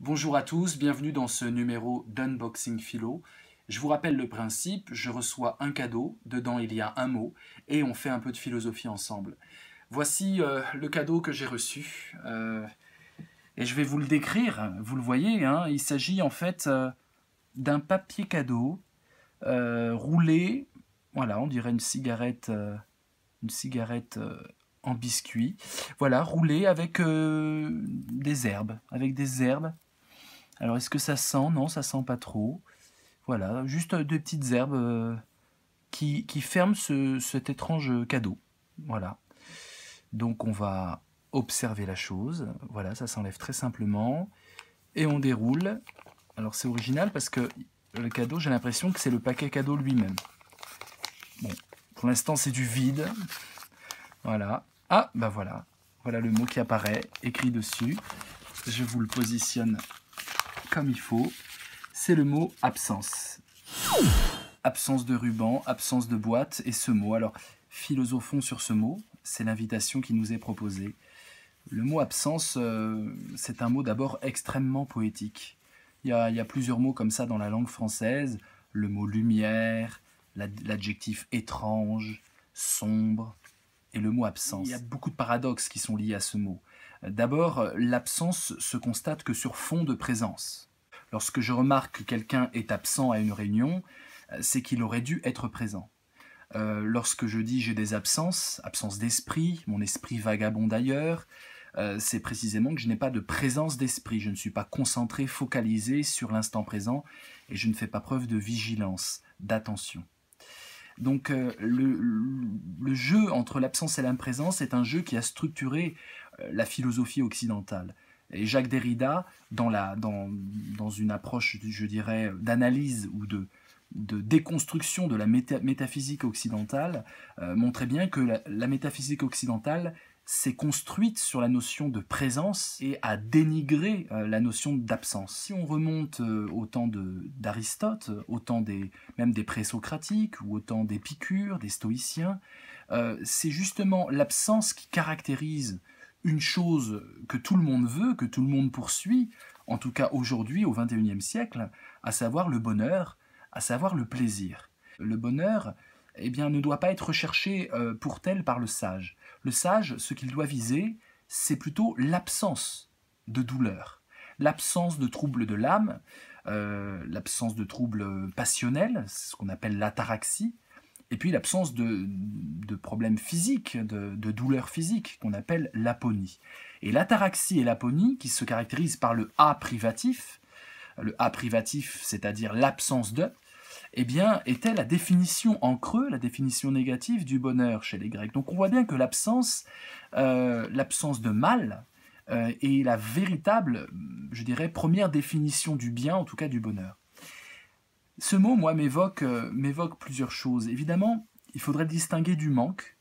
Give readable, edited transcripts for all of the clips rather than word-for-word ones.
Bonjour à tous, bienvenue dans ce numéro d'Unboxing Philo. Je vous rappelle le principe, je reçois un cadeau, dedans il y a un mot, et on fait un peu de philosophie ensemble. Voici le cadeau que j'ai reçu, et je vais vous le décrire, vous le voyez, hein, il s'agit en fait d'un papier cadeau roulé, voilà, on dirait une cigarette en biscuit, voilà, roulé avec des herbes, Alors, est-ce que ça sent? Non, ça sent pas trop. Voilà, juste deux petites herbes qui ferment cet étrange cadeau. Voilà. Donc, on va observer la chose. Voilà, ça s'enlève très simplement. Et on déroule. Alors, c'est original parce que le cadeau, j'ai l'impression que c'est le paquet cadeau lui-même. Bon, pour l'instant, c'est du vide. Voilà. Ah, bah voilà. Voilà le mot qui apparaît, écrit dessus. Je vous le positionne comme il faut. C'est le mot absence. Absence de ruban, absence de boîte et ce mot. Alors, philosophons sur ce mot, c'est l'invitation qui nous est proposée. Le mot absence, c'est un mot d'abord extrêmement poétique. Il y a plusieurs mots comme ça dans la langue française. Le mot lumière, l'adjectif étrange, sombre et le mot absence. Il y a beaucoup de paradoxes qui sont liés à ce mot. D'abord, l'absence se constate que sur fond de présence. Lorsque je remarque que quelqu'un est absent à une réunion, c'est qu'il aurait dû être présent. Lorsque je dis j'ai des absences, absence d'esprit, mon esprit vagabonde ailleurs, c'est précisément que je n'ai pas de présence d'esprit, je ne suis pas concentré, focalisé sur l'instant présent et je ne fais pas preuve de vigilance, d'attention. Donc le jeu entre l'absence et l'imprésence est un jeu qui a structuré la philosophie occidentale. Et Jacques Derrida, dans une approche, je dirais, d'analyse ou de déconstruction de la métaphysique occidentale, montrait bien que la métaphysique occidentale s'est construite sur la notion de présence et a dénigré la notion d'absence. Si on remonte au temps d'Aristote, même des présocratiques ou au temps d'Épicure, des stoïciens, c'est justement l'absence qui caractérise une chose que tout le monde veut, que tout le monde poursuit, en tout cas aujourd'hui, au XXIe siècle, à savoir le bonheur, à savoir le plaisir. Le bonheur, eh bien, ne doit pas être recherché pour tel par le sage. Le sage, ce qu'il doit viser, c'est plutôt l'absence de douleur, l'absence de troubles de l'âme, l'absence de troubles passionnels, ce qu'on appelle l'ataraxie, et puis l'absence de problèmes physiques, de douleurs physiques, qu'on appelle l'aponie. Et l'ataraxie et l'aponie, qui se caractérisent par le A privatif, c'est-à-dire l'absence de, eh bien, était la définition en creux, la définition négative du bonheur chez les Grecs. Donc on voit bien que l'absence de mal est la véritable, je dirais, première définition du bien, en tout cas du bonheur. Ce mot, moi, m'évoque plusieurs choses. Évidemment, il faudrait le distinguer du manque.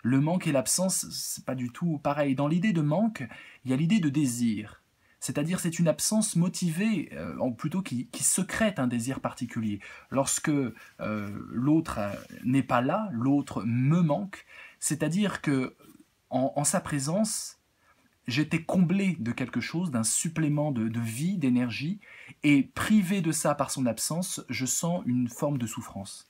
Le manque et l'absence, c'est pas du tout pareil. Dans l'idée de manque, il y a l'idée de désir. C'est-à-dire c'est une absence motivée, plutôt qui secrète un désir particulier. Lorsque l'autre n'est pas là, l'autre me manque, c'est-à-dire que en sa présence, j'étais comblé de quelque chose, d'un supplément de vie, d'énergie, et privé de ça par son absence, je sens une forme de souffrance.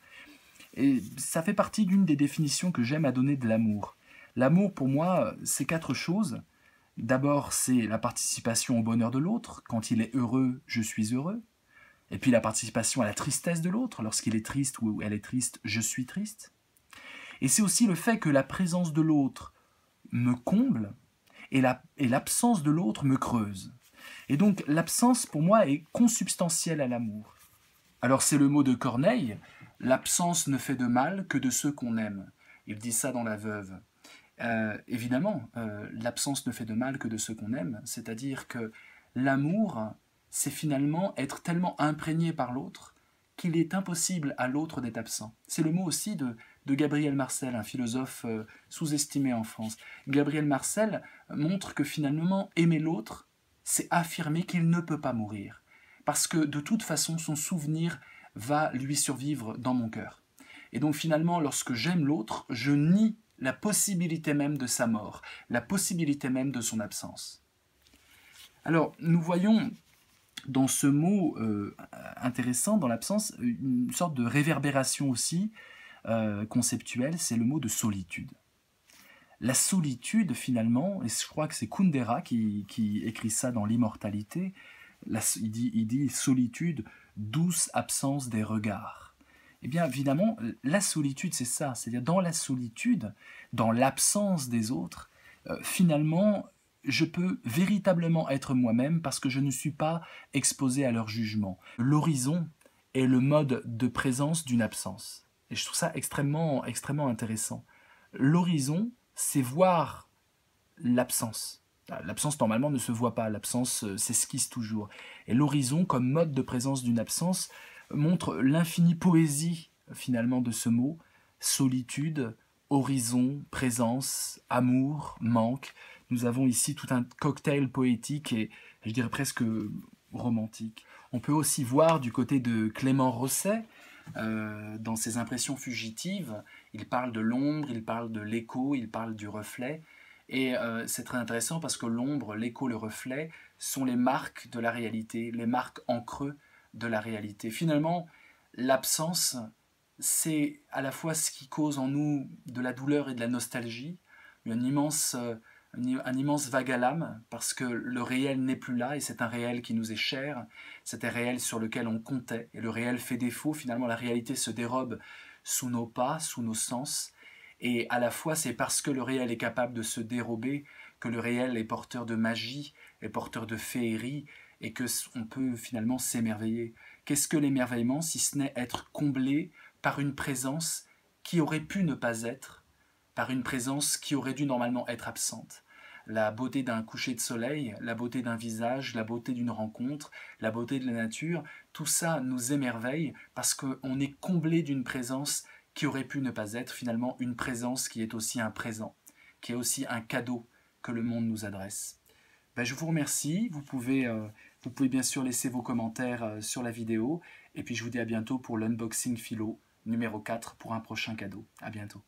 Et ça fait partie d'une des définitions que j'aime à donner de l'amour. L'amour, pour moi, c'est quatre choses. D'abord, c'est la participation au bonheur de l'autre. Quand il est heureux, je suis heureux. Et puis la participation à la tristesse de l'autre. Lorsqu'il est triste ou elle est triste, je suis triste. Et c'est aussi le fait que la présence de l'autre me comble et l'absence de l'autre me creuse. Et donc l'absence, pour moi, est consubstantielle à l'amour. Alors c'est le mot de Corneille, l'absence ne fait de mal que de ceux qu'on aime. Il dit ça dans La Veuve. Évidemment, l'absence ne fait de mal que de ceux qu'on aime, c'est-à-dire que l'amour, c'est finalement être tellement imprégné par l'autre qu'il est impossible à l'autre d'être absent. C'est le mot aussi de Gabriel Marcel, un philosophe sous-estimé en France. Gabriel Marcel montre que finalement, aimer l'autre, c'est affirmer qu'il ne peut pas mourir, parce que de toute façon, son souvenir va lui survivre dans mon cœur. Et donc finalement, lorsque j'aime l'autre, je nie la possibilité même de sa mort, la possibilité même de son absence. Alors, nous voyons dans ce mot intéressant, dans l'absence, une sorte de réverbération aussi conceptuelle, c'est le mot de solitude. La solitude, finalement, et je crois que c'est Kundera qui écrit ça dans l'Immortalité, il dit solitude, douce absence des regards. Eh bien, évidemment, la solitude, c'est ça. C'est-à-dire, dans la solitude, dans l'absence des autres, finalement, je peux véritablement être moi-même parce que je ne suis pas exposé à leur jugement. L'horizon est le mode de présence d'une absence. Et je trouve ça extrêmement, extrêmement intéressant. L'horizon, c'est voir l'absence. L'absence, normalement, ne se voit pas. L'absence s'esquisse toujours. Et l'horizon, comme mode de présence d'une absence, montre l'infinie poésie, finalement, de ce mot. Solitude, horizon, présence, amour, manque. Nous avons ici tout un cocktail poétique et, je dirais, presque romantique. On peut aussi voir du côté de Clément Rosset, dans ses impressions fugitives, il parle de l'ombre, il parle de l'écho, il parle du reflet. Et c'est très intéressant parce que l'ombre, l'écho, le reflet sont les marques de la réalité, les marques en creux de la réalité. Finalement, l'absence, c'est à la fois ce qui cause en nous de la douleur et de la nostalgie, un immense vague à l'âme, parce que le réel n'est plus là, et c'est un réel qui nous est cher, c'est un réel sur lequel on comptait, et le réel fait défaut, finalement la réalité se dérobe sous nos pas, sous nos sens, et à la fois c'est parce que le réel est capable de se dérober que le réel est porteur de magie, est porteur de féerie, et que on peut finalement s'émerveiller. Qu'est-ce que l'émerveillement si ce n'est être comblé par une présence qui aurait pu ne pas être, par une présence qui aurait dû normalement être absente. La beauté d'un coucher de soleil, la beauté d'un visage, la beauté d'une rencontre, la beauté de la nature, tout ça nous émerveille parce qu'on est comblé d'une présence qui aurait pu ne pas être, finalement une présence qui est aussi un présent, qui est aussi un cadeau que le monde nous adresse. Ben, je vous remercie, vous pouvez bien sûr laisser vos commentaires sur la vidéo, et puis je vous dis à bientôt pour l'Unboxing Philo numéro 4 pour un prochain cadeau. À bientôt.